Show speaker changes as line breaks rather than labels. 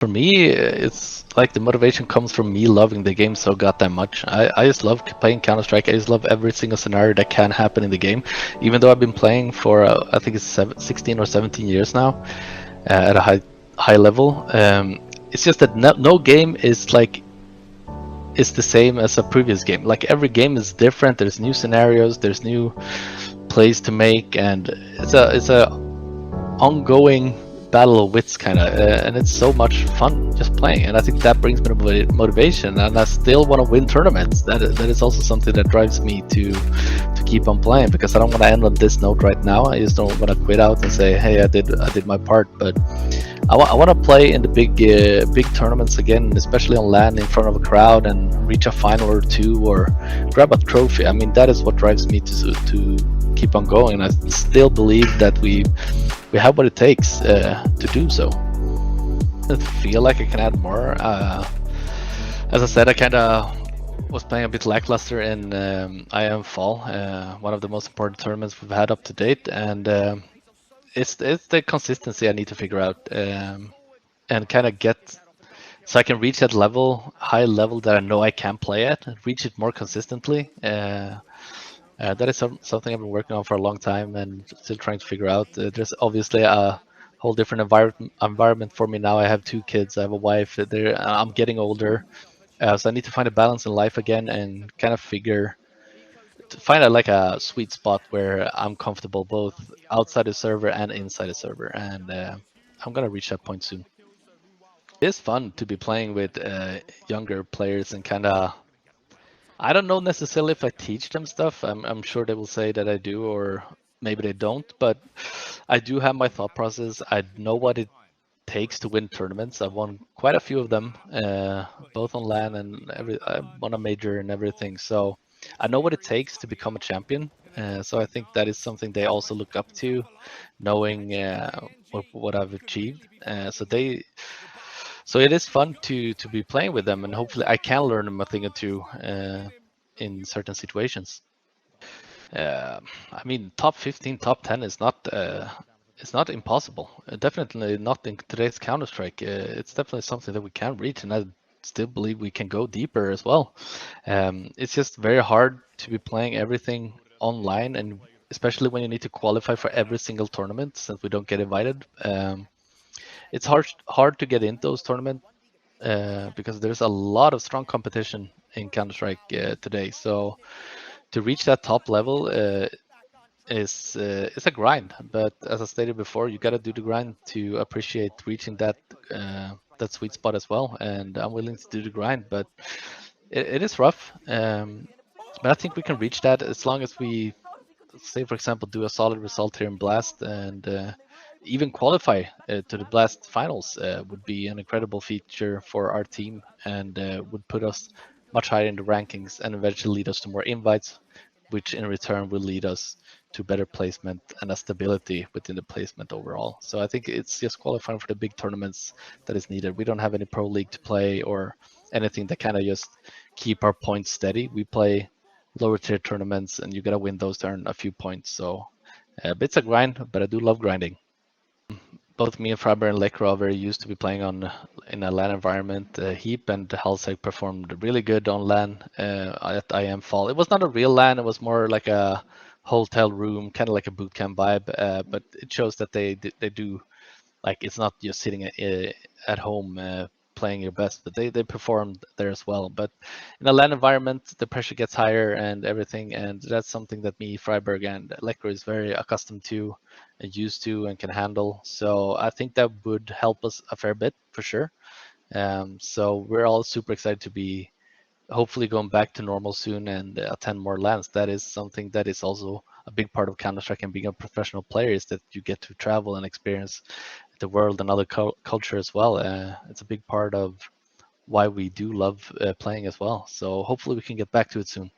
For me, it's like the motivation comes from me loving the game so goddamn much. I just love playing Counter-Strike. I just love every single scenario that can happen in the game. Even though I've been playing for I think it's 16 or 17 years now at a high level. It's just that no game is like is the same as a previous game. Like every game is different. There's new scenarios. There's new plays to make, and it's a ongoing battle of wits kind of, and it's so much fun just playing. And I think that brings me motivation, and I still want to win tournaments. That is also something that drives me to keep on playing, because I don't want to end on this note right now. I just don't want to quit out and say, hey, I did my part. But I want to play in the big tournaments again, especially on LAN in front of a crowd and reach a final or two or grab a trophy. I mean, that is what drives me to keep on going. And I still believe that we have what it takes to do so. I feel like I can add more. As I said, I kind of was playing a bit lackluster in IM Fall, one of the most important tournaments we've had up to date, and it's the consistency I need to figure out and kind of get so I can reach that high level that I know I can play at, and reach it more consistently. That is something I've been working on for a long time and still trying to figure out. There's obviously a whole different environment for me now. I have 2 kids, I have a wife. I'm getting older, so I need to find a balance in life again and kind of find like a sweet spot where I'm comfortable both outside the server and inside the server. And I'm gonna reach that point soon. It's fun to be playing with younger players and kind of. I don't know necessarily if I teach them stuff. I'm sure they will say that I do, or maybe they don't. But I do have my thought process. I know what it takes to win tournaments. I've won quite a few of them, both on LAN and I won a major and everything. So I know what it takes to become a champion. So I think that is something they also look up to, knowing what I've achieved. So it is fun to be playing with them, and hopefully I can learn them a thing or two in certain situations. I mean, top 15, top 10 is not it's not impossible. Definitely not in today's Counter Strike. It's definitely something that we can reach, and I still believe we can go deeper as well. It's just very hard to be playing everything online, and especially when you need to qualify for every single tournament, since we don't get invited. It's hard to get into those tournaments because there's a lot of strong competition in Counter Strike today. So to reach that top level is a grind. But as I stated before, you got to do the grind to appreciate reaching that sweet spot as well. And I'm willing to do the grind, but it is rough. But I think we can reach that as long as we, say, for example, do a solid result here in Blast and even qualify to the Blast finals would be an incredible feature for our team and would put us much higher in the rankings and eventually lead us to more invites, which in return will lead us to better placement and a stability within the placement overall. So I think it's just qualifying for the big tournaments that is needed. We don't have any pro league to play or anything that kind of just keep our points steady. We play lower tier tournaments, and you gotta win those to earn a few points. So it's a grind, but I do love grinding. Both me and Faber and Lekra are very used to be playing in a LAN environment. Heap and Halsek performed really good on LAN at IM Fall. It was not a real LAN; it was more like a hotel room, kind of like a boot camp vibe. But it shows that they do, like, it's not just sitting at home playing your best, but they performed there as well. But in a LAN environment, the pressure gets higher and everything, and that's something that me, Freiberg, and Lekra is very accustomed to and used to and can handle. So I think that would help us a fair bit for sure. So we're all super excited to be hopefully going back to normal soon and attend more LANs. That is something that is also a big part of Counter-Strike and being a professional player, is that you get to travel and experience the world and other culture as well. It's a big part of why we do love playing as well. So hopefully we can get back to it soon.